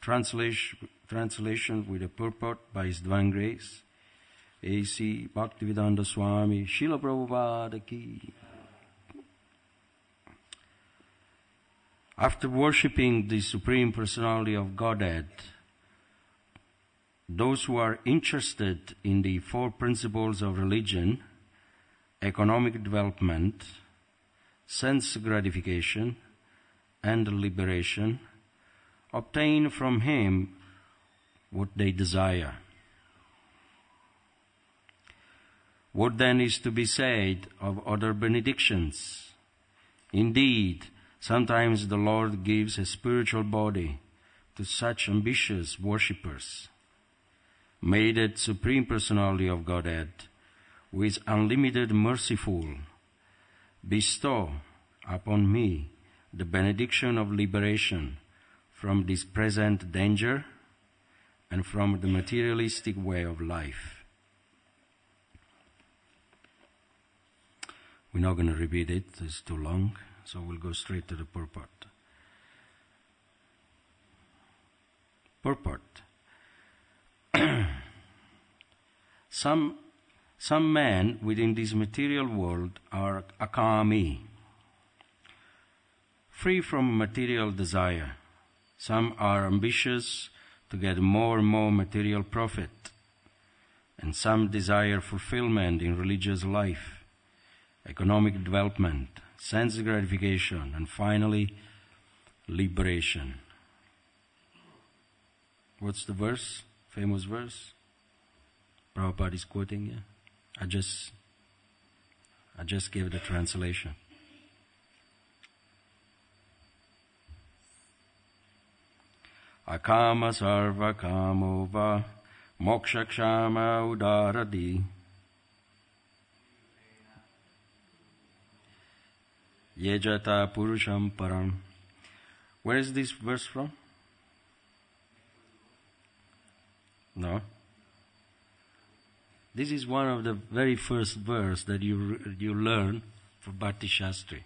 Translation with a purport by His Divine Grace, A.C. Bhaktivedanta Swami, Srila Prabhupada Ki. After worshipping the Supreme Personality of Godhead, those who are interested in the four principles of religion, economic development, sense gratification, and liberation, obtain from Him what they desire. What then is to be said of other benedictions? Indeed, sometimes the Lord gives a spiritual body to such ambitious worshippers. May that Supreme Personality of Godhead, who is unlimited merciful, bestow upon me the benediction of liberation from this present danger and from the materialistic way of life. We're not going to repeat it, it's too long, so we'll go straight to the purport. Purport. Some men within this material world are akami, free from material desire. Some are ambitious to get more and more material profit, and some desire fulfillment in religious life, economic development, sense gratification, and finally, liberation. What's the verse? Famous verse? Prabhupada is quoting here. I just gave the translation. Akama sarva kamo va moksha kshama udaradi yejata purusham param. Where is this verse from? No. This is one of the very first verse that you learn for Bhakti Shastri.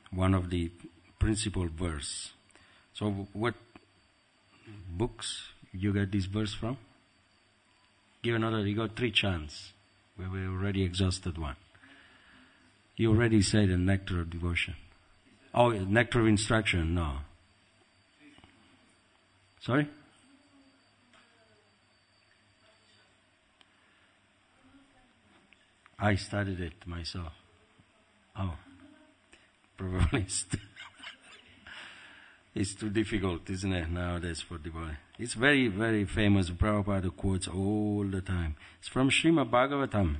One of the principal verse. So what books you get this verse from? Give another, you got 3 chances. We already exhausted one. You already said the Nectar of Devotion. Oh, Nectar of Instruction, no. Sorry? I studied it myself. Oh, probably it's too difficult, isn't it, nowadays for the boy. It's very, very famous. Prabhupada quotes all the time. It's from Srimad Bhagavatam,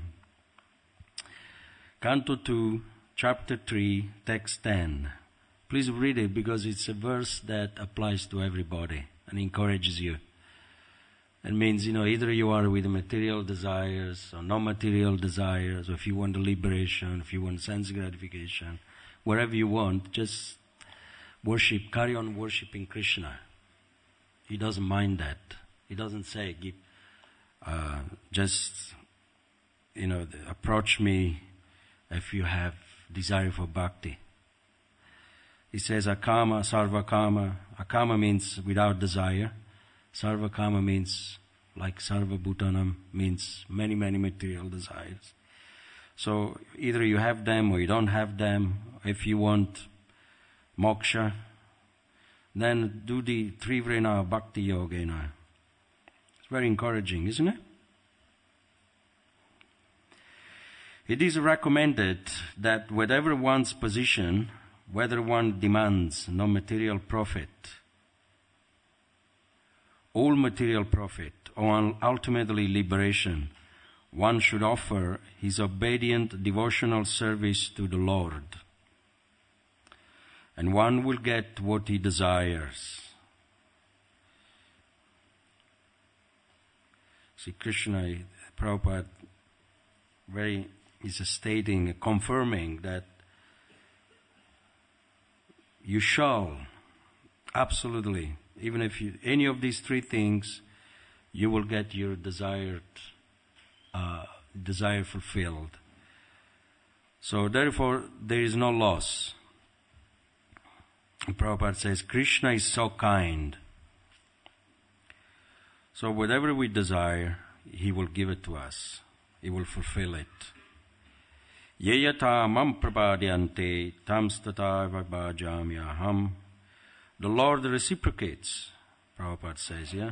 Canto 2, Chapter 3, Text 10. Please read it because it's a verse that applies to everybody and encourages you. It means, either you are with material desires or non-material desires, or if you want the liberation, if you want sense gratification, wherever you want, just worship, carry on worshiping Krishna. He doesn't mind that. He doesn't say, approach me if you have desire for bhakti. He says, akama, sarva kama. Akama means without desire. Sarva kama means, like sarva bhutanam, means many, many material desires. So either you have them or you don't have them. If you want moksha, then do the Trivrena Bhakti Yogena. It's very encouraging, isn't it? It is recommended that whatever one's position, whether one demands no material profit, all material profit, or ultimately liberation, one should offer his obedient devotional service to the Lord. And one will get what he desires. See, Krishna, Prabhupada, is stating, confirming that you shall, absolutely, even if any of these 3 things, you will get your desire fulfilled. So therefore, there is no loss. Prabhupada says, Krishna is so kind. So whatever we desire, He will give it to us. He will fulfill it. Yeyata mam prapadyante tamstata vibhajamyaham. The Lord reciprocates, Prabhupada says, yeah?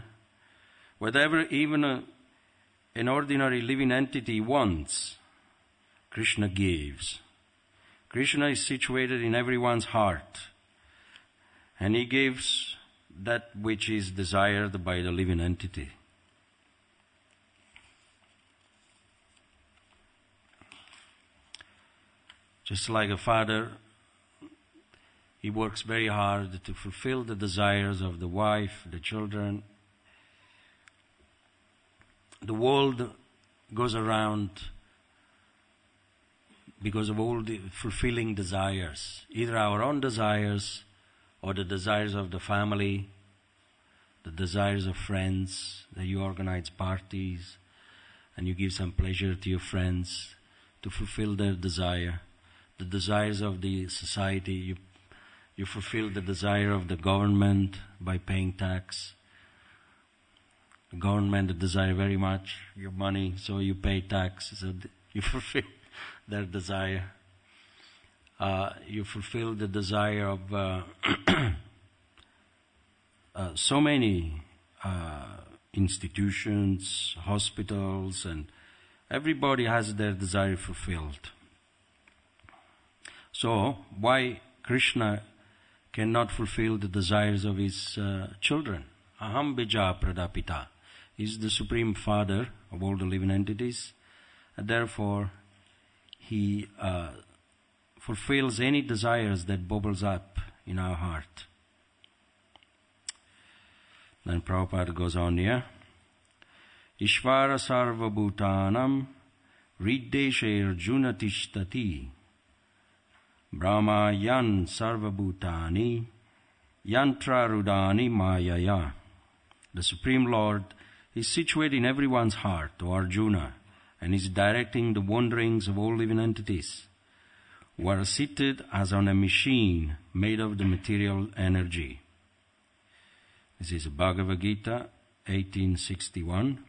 Whatever even an ordinary living entity wants, Krishna gives. Krishna is situated in everyone's heart, and He gives that which is desired by the living entity. Just like a father, he works very hard to fulfill the desires of the wife, the children. The world goes around because of all the fulfilling desires, either our own desires or the desires of the family, the desires of friends, that you organize parties and you give some pleasure to your friends to fulfill their desire. The desires of the society, you fulfill the desire of the government by paying tax. The government desire very much your money, so you pay tax, so you fulfill their desire. You fulfill the desire of so many institutions, hospitals, and everybody has their desire fulfilled. So, why Krishna cannot fulfill the desires of His children? Aham bija pradapita. He is the Supreme Father of all the living entities, and therefore He fulfills any desires that bubbles up in our heart. Then Prabhupada goes on here. Ishvara sarva bhutanam riddeshe arjuna tishtati Brahma yan sarva bhutani yantra rudani mayaya. The Supreme Lord is situated in everyone's heart, O Arjuna, and is directing the wanderings of all living entities, who are seated as on a machine made of the material energy. This is Bhagavad Gita 1861.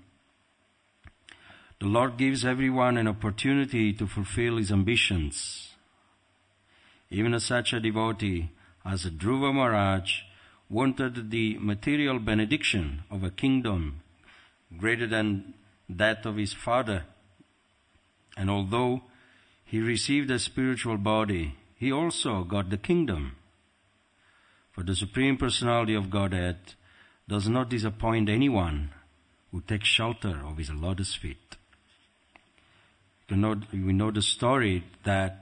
The Lord gives everyone an opportunity to fulfill his ambitions. Even such a devotee as Dhruva Maharaj wanted the material benediction of a kingdom greater than that of his father. And although he received a spiritual body, he also got the kingdom. For the Supreme Personality of Godhead does not disappoint anyone who takes shelter of his lotus feet. We know the story that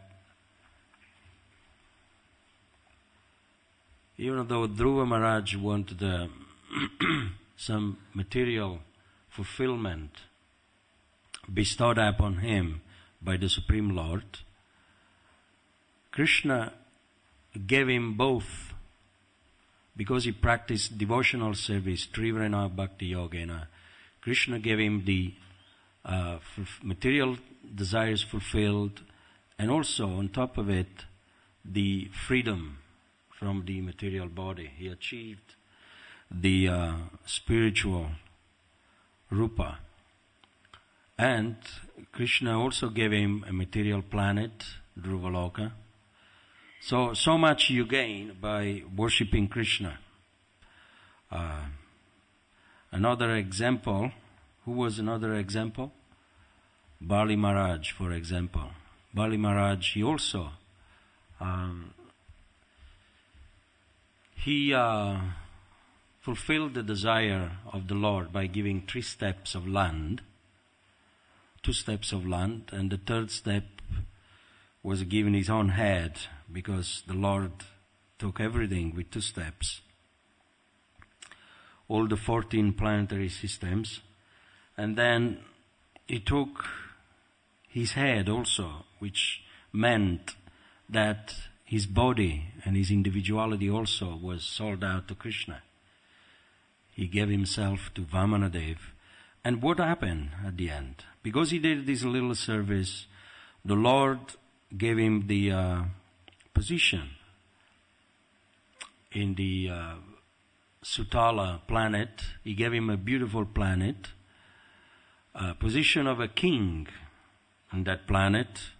even though Dhruva Maharaj wanted some material fulfillment bestowed upon him by the Supreme Lord, Krishna gave him both because he practiced devotional service, Trivrana Bhakti Yogena. Krishna gave him the material desires fulfilled, and also on top of it, the freedom from the material body. He achieved the spiritual rupa. And Krishna also gave him a material planet, Dhruvaloka. So much you gain by worshipping Krishna. Another example, who was another example? Bali Maharaj, for example. Bali Maharaj, he also fulfilled the desire of the Lord by giving 3 steps of land, 2 steps of land, and the 3rd step was given his own head, because the Lord took everything with 2 steps. All the 14 planetary systems, and then he took his head also, which meant that his body and his individuality also was sold out to Krishna. He gave himself to Vamanadev. And what happened at the end? Because he did this little service, the Lord gave him the position in the Sutala planet. He gave him a beautiful planet, a position of a king on that planet.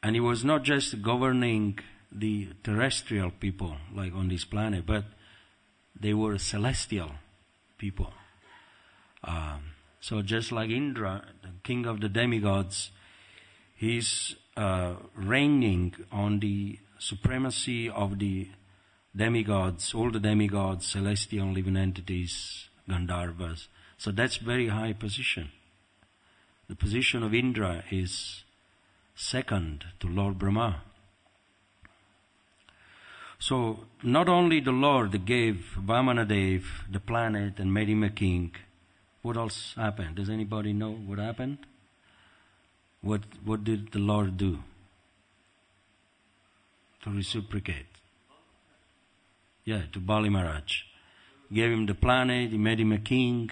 And he was not just governing the terrestrial people like on this planet, but they were celestial people. So just like Indra, the king of the demigods, he's reigning on the supremacy of the demigods, all the demigods, celestial living entities, Gandharvas. So that's very high position. The position of Indra is second to Lord Brahma. So not only the Lord gave Vamanadev the planet and made him a king, what else happened? Does anybody know what happened? What did the Lord do to reciprocate? Yeah, to Bali Maharaj. He gave him the planet, he made him a king,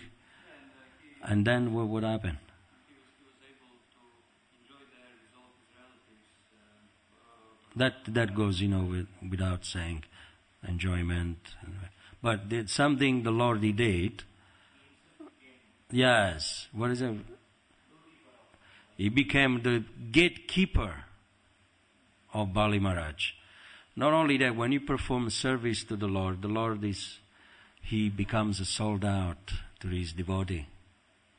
and then what happened? That goes, without saying, enjoyment. But something the Lord he did. Yes, what is it? He became the gatekeeper of Bali Maharaj. Not only that, when you perform service to the Lord he becomes a sold out to his devotee.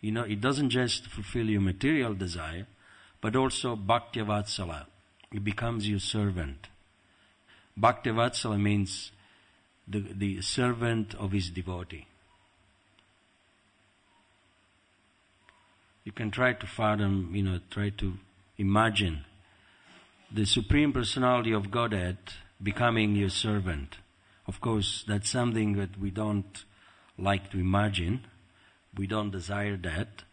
It doesn't just fulfill your material desire, but also Bhakti Vatsala. He becomes your servant. Bhakti Vatsala means the servant of his devotee. You can try to fathom, try to imagine the Supreme Personality of Godhead becoming your servant. Of course, that's something that we don't like to imagine. We don't desire that.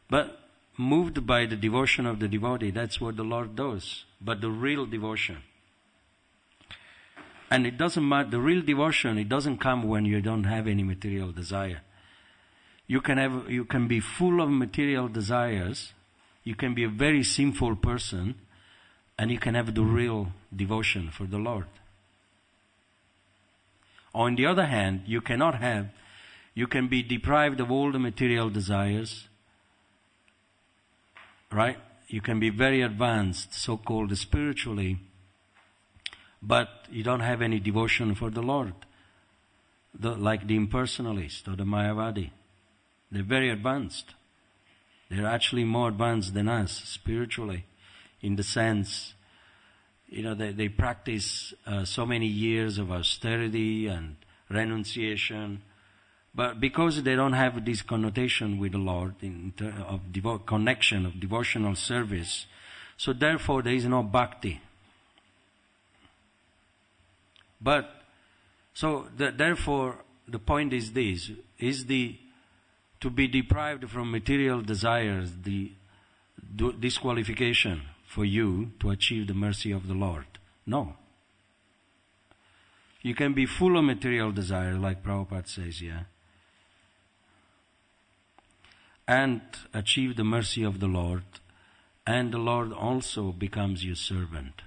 But moved by the devotion of the devotee, that's what the Lord does. But the real devotion. And it doesn't matter, the real devotion, it doesn't come when you don't have any material desire. You can be full of material desires, you can be a very sinful person, and you can have the real devotion for the Lord. On the other hand, you can be deprived of all the material desires, right? You can be very advanced, so-called spiritually, but you don't have any devotion for the Lord. Like the impersonalist or the Mayavadi. They're very advanced. They're actually more advanced than us spiritually, in the sense, they practice so many years of austerity and renunciation, but because they don't have this connotation with the Lord of connection, of devotional service, so therefore there is no bhakti. But, therefore, the point is this, to be deprived from material desires, the disqualification for you to achieve the mercy of the Lord. No. You can be full of material desire, like Prabhupada says, and achieve the mercy of the Lord, and the Lord also becomes your servant.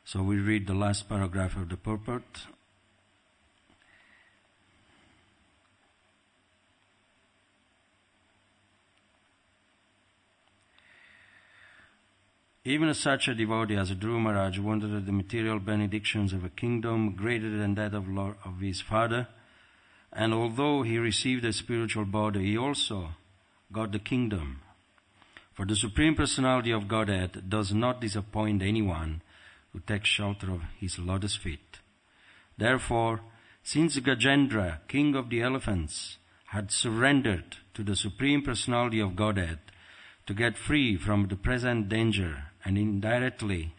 So we read the last paragraph of the purport. Even such a devotee as Dhruva Maharaj wanted the material benedictions of a kingdom greater than that of his father, and although he received a spiritual body, he also got the kingdom. For the Supreme Personality of Godhead does not disappoint anyone who takes shelter of his lotus feet. Therefore, since Gajendra, king of the elephants, had surrendered to the Supreme Personality of Godhead to get free from the present danger and indirectly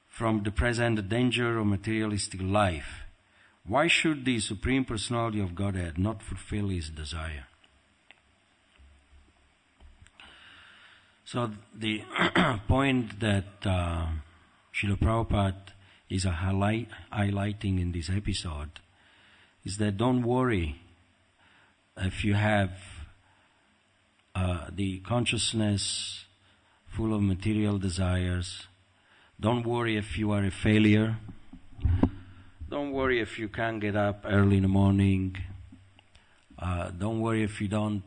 from the present danger of materialistic life, why should the Supreme Personality of Godhead not fulfill his desire? So the point that Srila Prabhupada is highlighting in this episode is that don't worry if you have the consciousness full of material desires. Don't worry if you are a failure. Don't worry if you can't get up early in the morning. Don't worry if you don't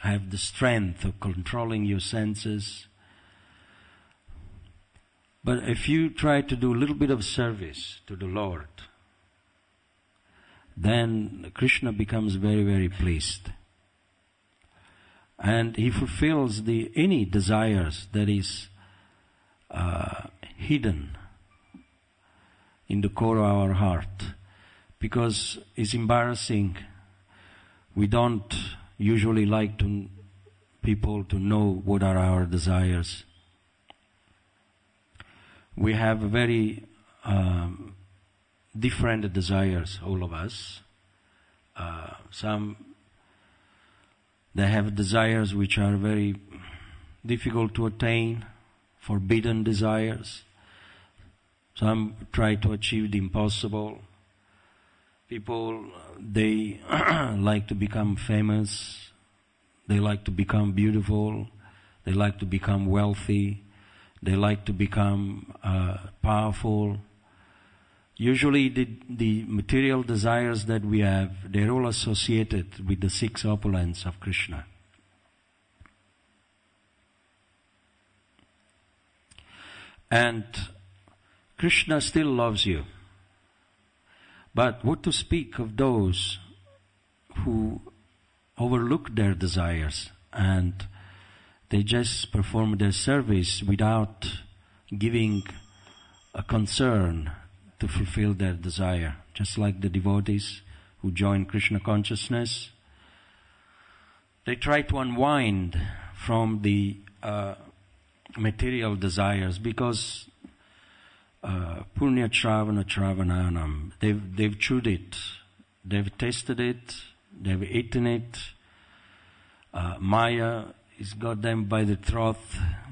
have the strength of controlling your senses. But if you try to do a little bit of service to the Lord, then Krishna becomes very, very pleased. And he fulfills any desires that is hidden in the core of our heart. Because it's embarrassing. We don't usually like people to know what are our desires. We have very different desires, all of us. Some, they have desires which are very difficult to attain, forbidden desires. Some try to achieve the impossible. People, they like to become famous. They like to become beautiful. They like to become wealthy. They like to become powerful. Usually the material desires that we have, they're all associated with the six opulence of Krishna. And Krishna still loves you. But what to speak of those who overlook their desires and they just perform their service without giving a concern to fulfill their desire. Just like the devotees who join Krishna consciousness, they try to unwind from the material desires because punya chravana chravananam, they've chewed it, they've tasted it, they've eaten it. Maya has got them by the throat,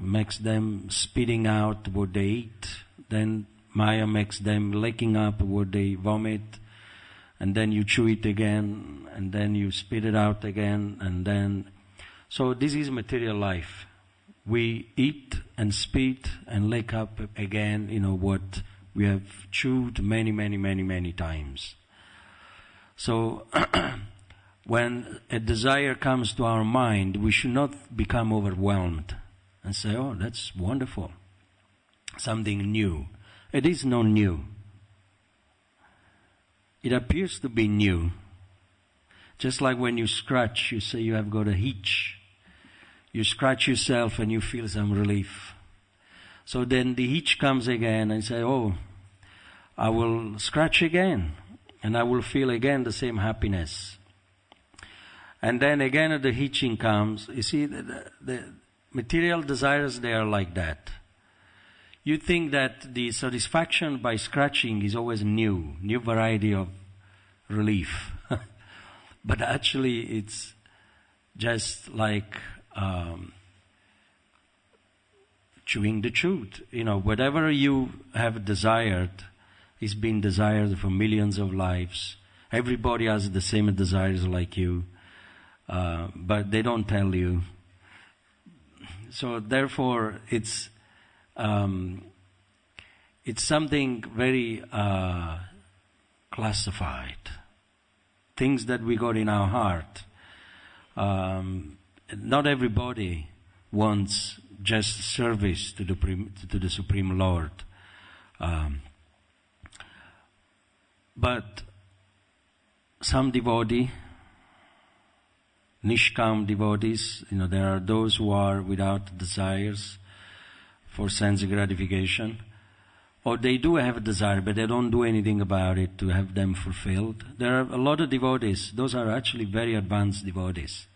makes them spitting out what they eat. Then Maya makes them licking up what they vomit. And then you chew it again, and then you spit it out again, and then... So this is material life. We eat and spit and lick up again, what we have chewed many times. So... when a desire comes to our mind, we should not become overwhelmed and say, oh, that's wonderful, something new. It is not new. It appears to be new. Just like when you scratch, you say you have got a itch. You scratch yourself and you feel some relief. So then the itch comes again and say, oh, I will scratch again and I will feel again the same happiness. And then again the itching comes. You see, the material desires, they are like that. You think that the satisfaction by scratching is always new variety of relief. But actually it's just like chewing the chewed. Whatever you have desired is being desired for millions of lives. Everybody has the same desires like you. But they don't tell you. So therefore, it's something very classified. Things that we got in our heart. Not everybody wants just service to the Supreme Lord. But some devotee, Nishkam devotees, there are those who are without desires for sense gratification. Or they do have a desire, but they don't do anything about it to have them fulfilled. There are a lot of devotees. Those are actually very advanced devotees.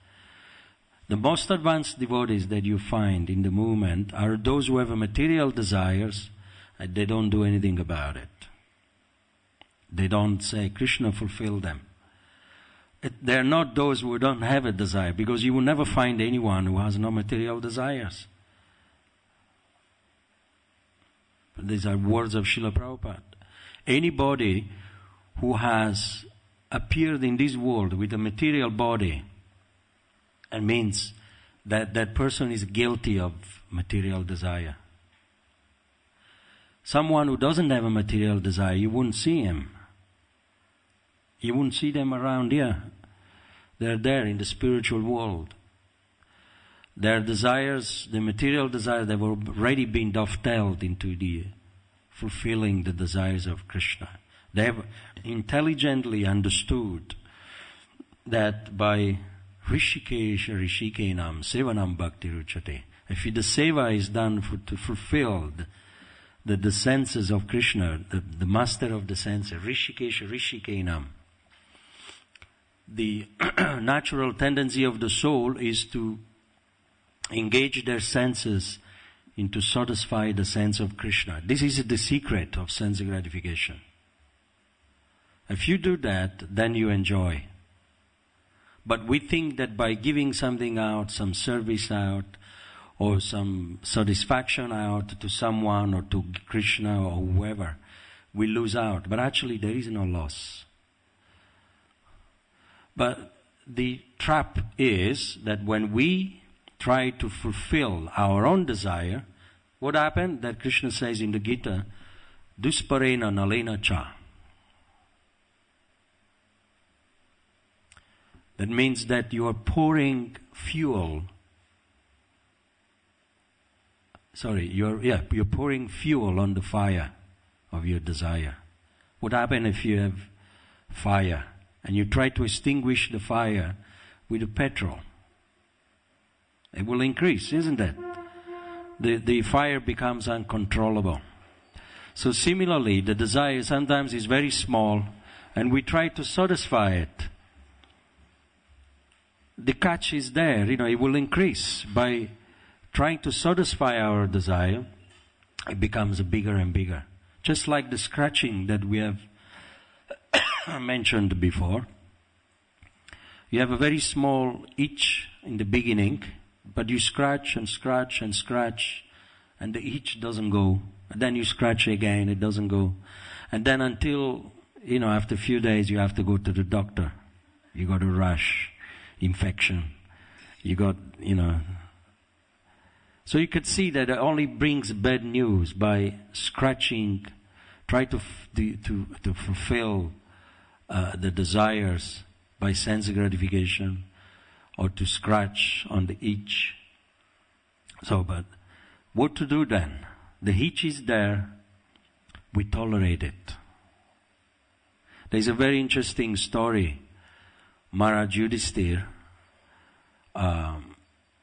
The most advanced devotees that you find in the movement are those who have material desires, and they don't do anything about it. They don't say, Krishna, fulfill them. They're not those who don't have a desire, because you will never find anyone who has no material desires. These are words of Srila Prabhupada. Anybody who has appeared in this world with a material body, it means that person is guilty of material desire. Someone who doesn't have a material desire, you wouldn't see him. You wouldn't see them around here. They're there in the spiritual world. Their desires, the material desires, they've already been dovetailed into the fulfilling the desires of Krishna. They have intelligently understood that by Rishikesh Rishikenam Sevanam Bhakti Ruchate, if the seva is done to fulfill the senses of Krishna, the master of the senses, Rishikesh Rishikenam, the natural tendency of the soul is to engage their senses into satisfy the sense of Krishna. This is the secret of sense gratification. If you do that, then you enjoy. But we think that by giving something out, some service out, or some satisfaction out to someone or to Krishna or whoever, we lose out. But actually there is no loss. But the trap is that when we try to fulfill our own desire, what happened? That Krishna says in the Gita, Dusparena nalena cha. That means that you are pouring fuel. You're pouring fuel on the fire of your desire. What happens if you have fire and you try to extinguish the fire with the petrol? It will increase, isn't it? The fire becomes uncontrollable. So similarly, the desire sometimes is very small and we try to satisfy it. The catch is there, it will increase. By trying to satisfy our desire, it becomes bigger and bigger. Just like the scratching that we have mentioned before. You have a very small itch in the beginning, but you scratch and scratch and scratch, and the itch doesn't go. And then you scratch again, it doesn't go. And then until, after a few days you have to go to the doctor. You got a rash, infection. You got, So you could see that it only brings bad news by scratching, try to fulfill the desires by sense gratification, or to scratch on the itch. So, but what to do then? The itch is there, we tolerate it. There's a very interesting story. Maharaj Yudhisthira,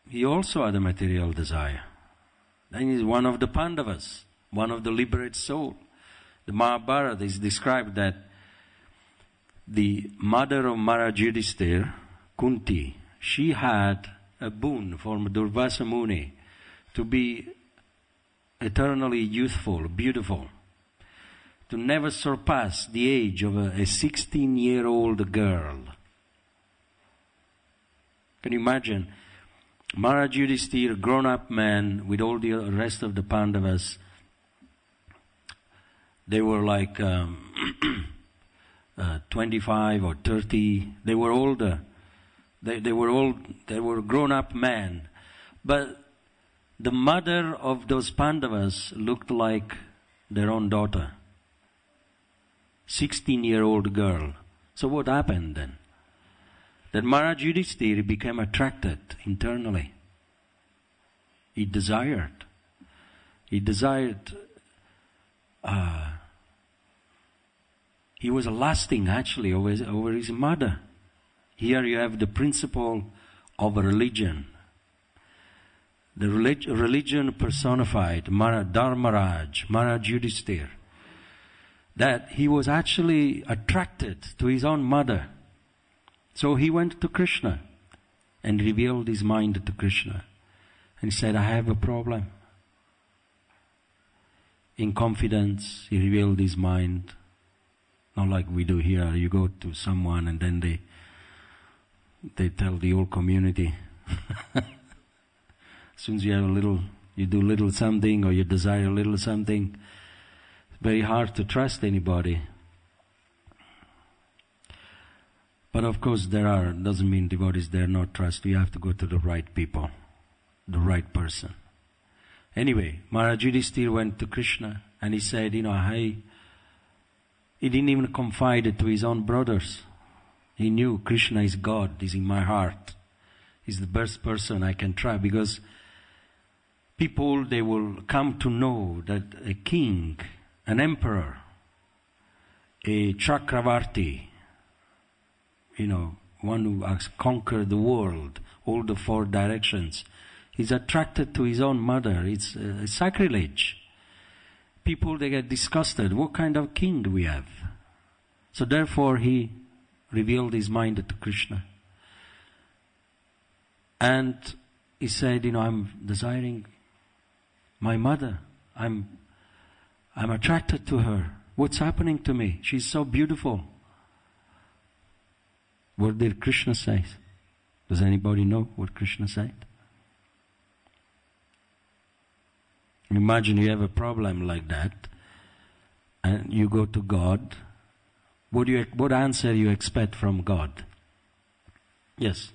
he also had a material desire. Then he's one of the Pandavas, one of the liberated soul. The Mahabharata is described that the mother of Maharaj Yudhisthira, Kunti, she had a boon from Durvasa Muni to be eternally youthful, beautiful, to never surpass the age of a 16-year-old girl. Can you imagine? Maharaj Yudhisthira, grown-up man with all the rest of the Pandavas, they were like 25 or 30. They were older. They were grown-up men. But the mother of those Pandavas looked like their own daughter. 16-year-old girl. So what happened then? That Maharaj Yudhisthira became attracted internally. He desired. He was lasting actually over his mother. Here you have the principle of a religion. The religion personified, Dharmaraj, Maharaj Yudhisthira. That he was actually attracted to his own mother. So he went to Krishna and revealed his mind to Krishna. And he said, I have a problem. In confidence, he revealed his mind. Not like we do here. You go to someone and then they tell the whole community. As soon as you have you do little something or you desire a little something, it's very hard to trust anybody. But of course doesn't mean devotees dare not trust. You have to go to the right people. the right person. Anyway, Maharaj Yudhishthira went to Krishna and he said, he didn't even confide it to his own brothers. He knew Krishna is God, he's in my heart. He's the best person I can try, because people, they will come to know that a king, an emperor, a Chakravarti, one who has conquered the world, all the four directions, he's attracted to his own mother. It's a sacrilege. People, they get disgusted. What kind of king do we have? So therefore he revealed his mind to Krishna. And he said, I'm desiring my mother. I'm attracted to her. What's happening to me? She's so beautiful. What did Krishna say? Does anybody know what Krishna said? Imagine you have a problem like that, and you go to God. What answer you expect from God? Yes.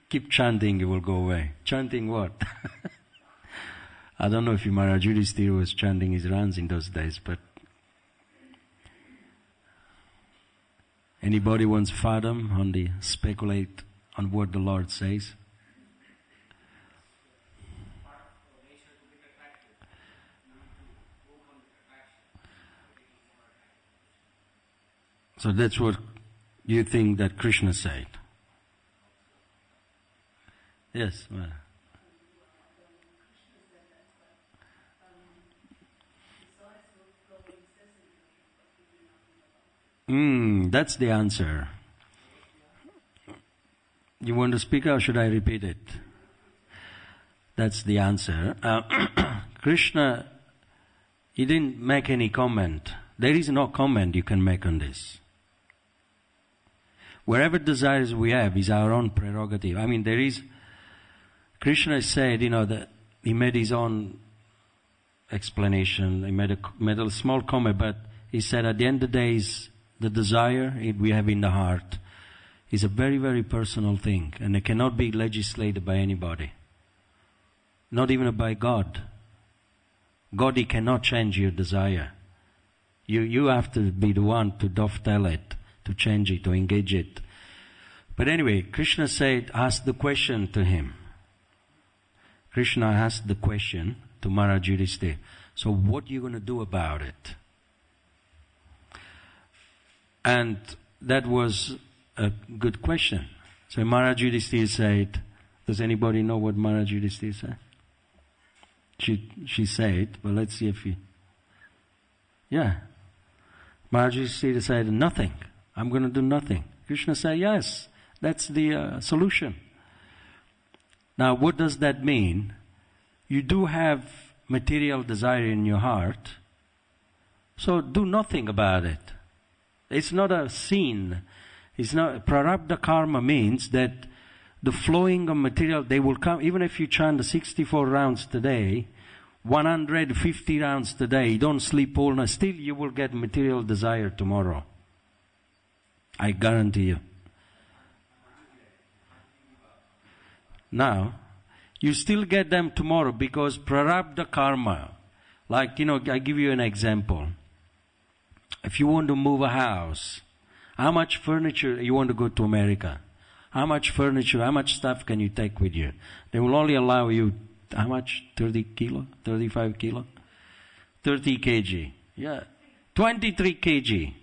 Keep chanting, it will go away. Chanting what? I don't know if Maharaj Yudhishthira was chanting his rounds in those days, but anybody wants to fathom speculate on what the Lord says? So that's what you think that Krishna said. Yes. That's the answer. You want to speak or should I repeat it? That's the answer. Krishna, he didn't make any comment. There is no comment you can make on this. Wherever desires we have is our own prerogative. Krishna said, that he made his own explanation. He made a small comment, but he said at the end of the day, the desire we have in the heart is a very, very personal thing, and it cannot be legislated by anybody. Not even by God. God, he cannot change your desire. You have to be the one to dovetail it, to change it, to engage it. But anyway, Krishna asked the question to him. Krishna asked the question to Maharaj Yudhishthira. So what are you going to do about it? And that was a good question. So Maharaj Yudhishthira said, does anybody know what Maharaj Yudhishthira said? She said, well, let's see if yeah. Maharaj Yudhishthira said, nothing. I'm going to do nothing. Krishna said, yes, that's the solution. Now, what does that mean? You do have material desire in your heart, so do nothing about it. It's not a sin. It's not. Prarabdha karma means that the flowing of material, they will come, even if you chant the 64 rounds today, 150 rounds today, you don't sleep all night, still you will get material desire tomorrow. I guarantee you. Now, you still get them tomorrow because prarabdha karma, like, I give you an example. If you want to move a house, how much furniture, you want to go to America, how much furniture, how much stuff can you take with you? They will only allow you, how much? 30 kilo? 35 kilo? 30 kg. Yeah. 23 kg.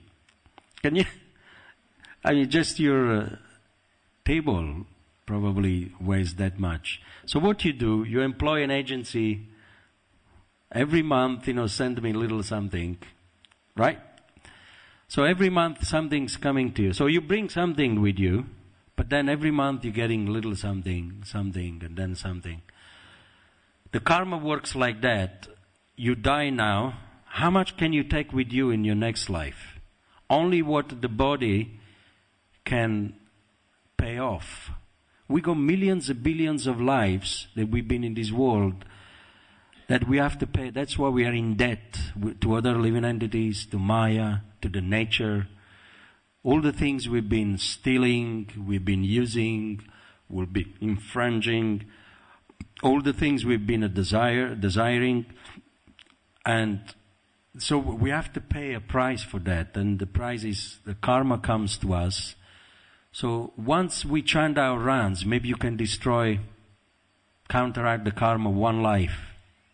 Can you? Just your table probably weighs that much. So what you do, you employ an agency every month, send me a little something, right? So every month something's coming to you. So you bring something with you, but then every month you're getting a little something, and then something. The karma works like that. You die now. How much can you take with you in your next life? Only what the body can pay off. We got millions and billions of lives that we've been in this world that we have to pay. That's why we are in debt to other living entities, to Maya, to the nature. All the things we've been stealing, we've been using, We'll be infringing all the things we've been desiring, and so we have to pay a price for that, and the price is the karma comes to us. So once we chant our rounds, maybe you can counteract the karma one life,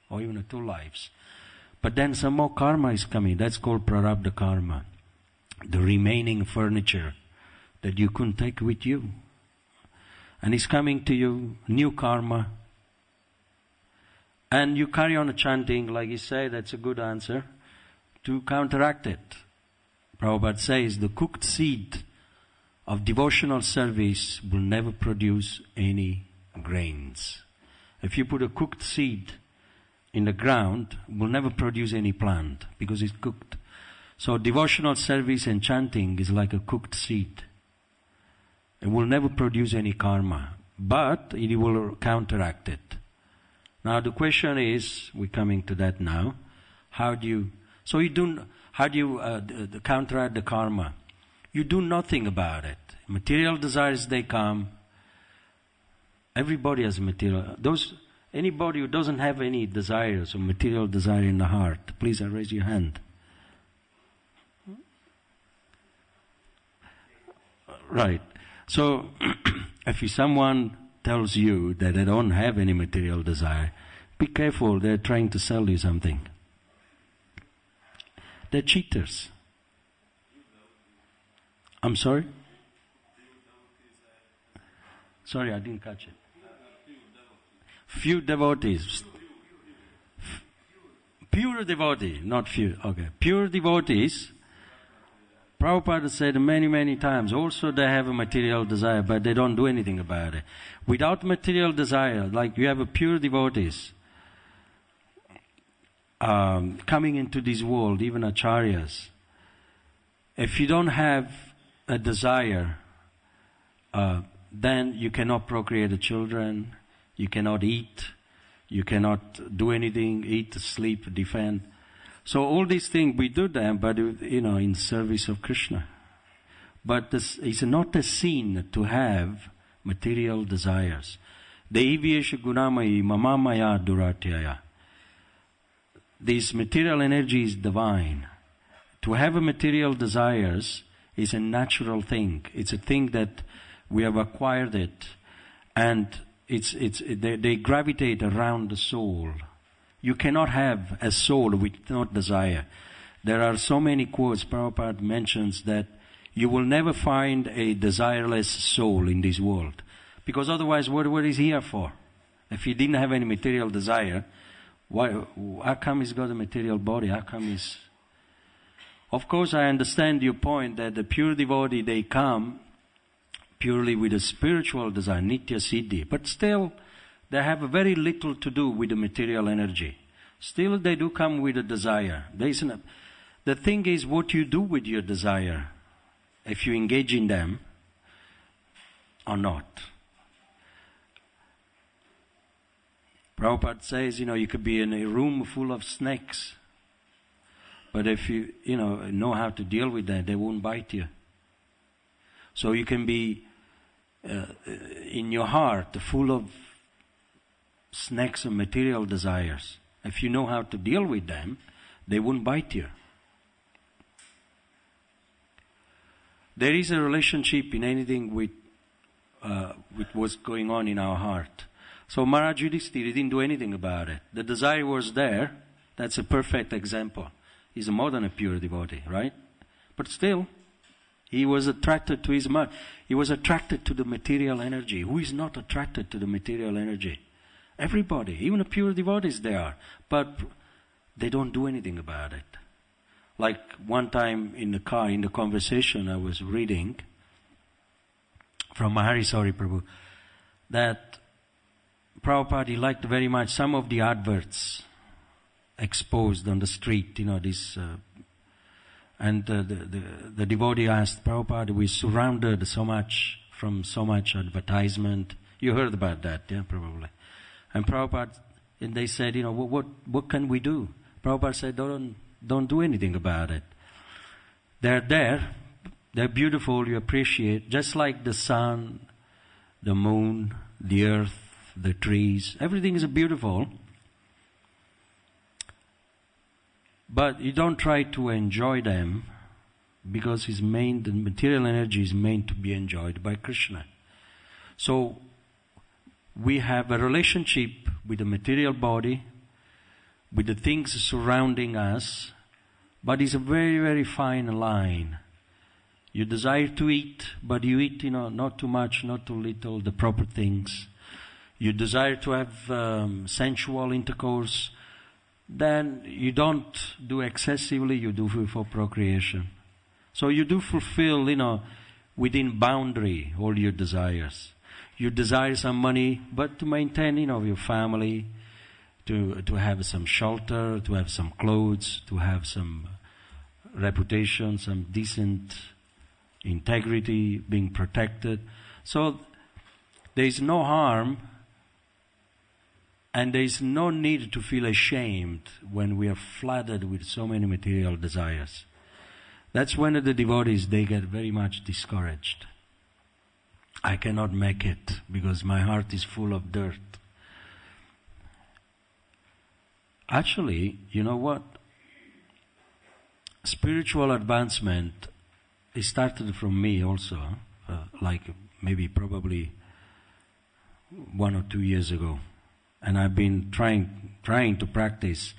or even 2 lives. But then some more karma is coming. That's called prarabdha karma. The remaining furniture that you couldn't take with you. And it's coming to you, new karma. And you carry on chanting, like you say, that's a good answer, to counteract it. Prabhupada says the cooked seed of devotional service will never produce any grains. If you put a cooked seed in the ground, it will never produce any plant because it's cooked. So devotional service and chanting is like a cooked seed. It will never produce any karma, but it will counteract it. Now the question is, we're coming to that now, how do you counteract the karma? You do nothing about it. Material desires, they come. Everybody has material. Anybody who doesn't have any desires or material desire in the heart, please raise your hand. Right. So, if someone tells you that they don't have any material desire, be careful, they're trying to sell you something. They're cheaters. I'm sorry? Sorry, I didn't catch it. Few devotees. Pure devotee, not few. Okay. Pure devotees, Prabhupada said many, many times, also they have a material desire, but they don't do anything about it. Without material desire, like you have a pure devotees coming into this world, even acharyas, if you don't have a desire, then you cannot procreate the children, you cannot eat, you cannot do anything, eat, sleep, defend. So all these things, we do them, but in service of Krishna. But it's not a sin to have material desires. Deiviyesha gunamayi mamamaya duratyaya. This material energy is divine. To have a material desires is a natural thing. It's a thing that we have acquired it, and they gravitate around the soul. You cannot have a soul with no desire. There are so many quotes. Prabhupada mentions that you will never find a desireless soul in this world. Because otherwise, what is he here for? If he didn't have any material desire, how come he's got a material body? How come he's... Of course, I understand your point that the pure devotee, they come purely with a spiritual desire, nitya siddhi. But still, they have very little to do with the material energy. Still, they do come with a desire. The thing is what you do with your desire, if you engage in them or not. Prabhupada says, you could be in a room full of snakes, but if you, know how to deal with that, they won't bite you. So you can be in your heart full of snakes and material desires. If you know how to deal with them, they won't bite you. There is a relationship in anything with what's going on in our heart. So Maharaj Yudhishthira didn't do anything about it. The desire was there. That's a perfect example. He's more than a pure devotee, right? But still, he was attracted to his mind. He was attracted to the material energy. Who is not attracted to the material energy? Everybody, even the pure devotees they are. But they don't do anything about it. Like one time in the car, in the conversation I was reading from Maharisari Prabhu, that Prabhupada, he liked very much some of the adverts exposed on the street, and the devotee asked Prabhupada, we're surrounded from so much advertisement. You heard about that, yeah, probably. And Prabhupada, and they said, what can we do? Prabhupada said, don't do anything about it. They're there, they're beautiful, you appreciate, just like the sun the moon, the earth, the trees. Everything is beautiful. But you don't try to enjoy them, because the material energy is meant to be enjoyed by Krishna. So we have a relationship with the material body, with the things surrounding us, but it's a very, very fine line. You desire to eat, but you eat, not too much, not too little, the proper things. You desire to have sensual intercourse, then you don't do excessively, you do for procreation. So you do fulfill, within boundary all your desires. You desire some money, but to maintain, your family, to have some shelter, to have some clothes, to have some reputation, some decent integrity, being protected. So there is no harm, and there is no need to feel ashamed when we are flooded with so many material desires. That's when the devotees, they get very much discouraged. I cannot make it because my heart is full of dirt. Actually, you know what? Spiritual advancement, it started from me also, probably 1 or 2 years ago. And I've been trying to practice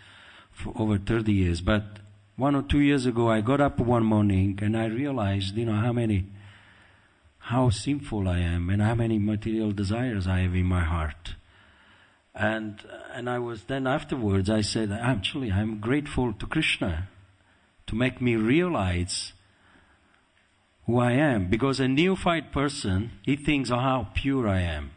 for over 30 years. But 1 or 2 years ago, I got up one morning and I realized, how sinful I am and how many material desires I have in my heart. And I was then afterwards, I said, actually, I'm grateful to Krishna to make me realize who I am. Because a neophyte person, he thinks, how pure I am.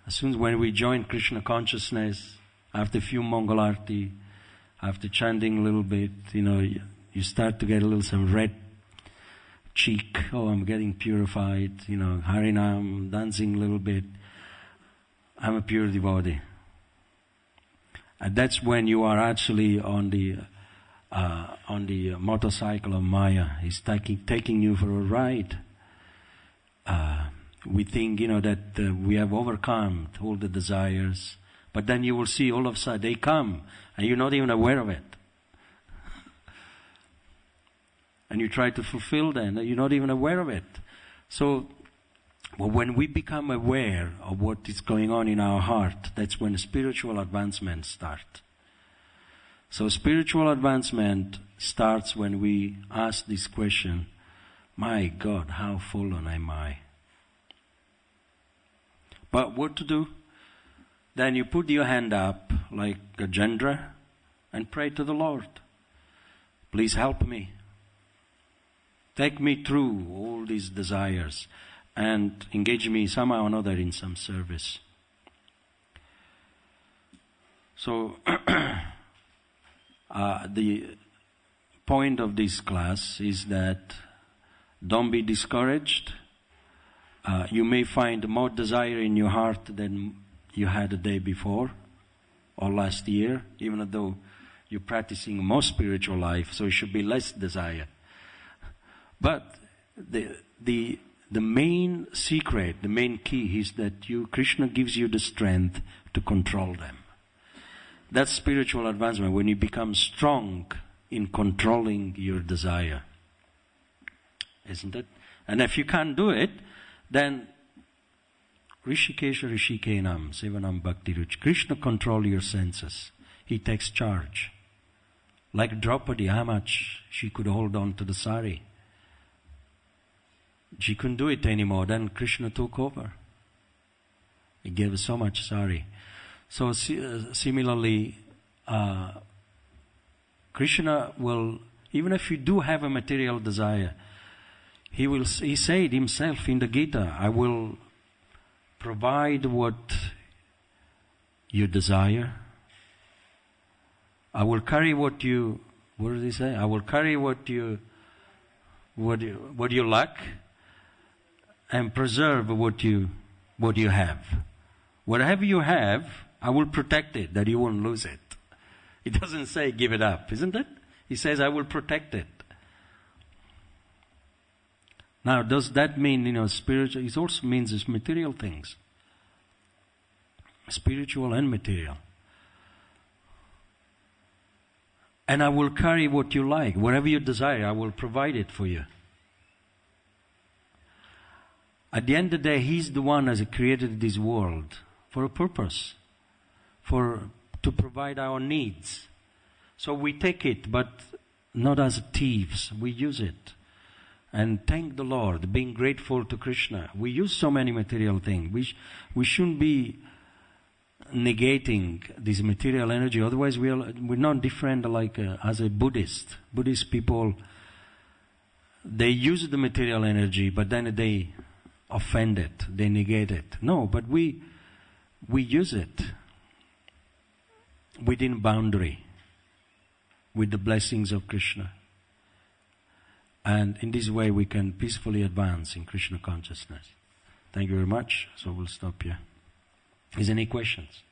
As soon as when we join Krishna consciousness, after a few Mangalarti, after chanting a little bit, you start to get a little some red cheek. Oh, I'm getting purified. Harinam, dancing a little bit. I'm a pure devotee. And that's when you are actually on the motorcycle of Maya. He's taking you for a ride. We think, that we have overcome all the desires. But then you will see all of a sudden they come and you're not even aware of it. And you try to fulfill them, you're not even aware of it. So, when we become aware of what is going on in our heart, that's when spiritual advancement starts. So spiritual advancement starts when we ask this question, my God, how fallen am I? But what to do? Then you put your hand up like a Gajendra and pray to the Lord. Please help me. Take me through all these desires and engage me somehow or another in some service. So, the point of this class is that don't be discouraged. You may find more desire in your heart than you had the day before or last year, even though you're practicing more spiritual life, so it should be less desire. But the main secret, the main key is that Krishna gives you the strength to control them. That's spiritual advancement, when you become strong in controlling your desire. Isn't it? And if you can't do it, then Rishikesha Rishikenam Sevanam Bhakti Ruch. Krishna control your senses. He takes charge. Like Draupadi, how much she could hold on to the sari. She couldn't do it anymore. Then Krishna took over. He gave her so much sari. So similarly, Krishna will, even if you do have a material desire, He said himself in the Gita, I will provide what you desire. I will carry what did he say? I will carry what you lack and preserve what you have. Whatever you have, I will protect it, that you won't lose it. He doesn't say give it up, isn't it? He says I will protect it. Now, does that mean, spiritual? It also means it's material things. Spiritual and material. And I will carry what you like. Whatever you desire, I will provide it for you. At the end of the day, He's the one who has created this world for a purpose. To provide our needs. So we take it, but not as thieves. We use it. And thank the Lord, being grateful to Krishna. We use so many material things. We shouldn't be negating this material energy. Otherwise, we're not different like as a Buddhist. Buddhist people, they use the material energy, but then they offend it. They negate it. No, but we use it within boundary with the blessings of Krishna. And in this way we can peacefully advance in Krishna consciousness. Thank you very much. So we'll stop here. Is there any questions?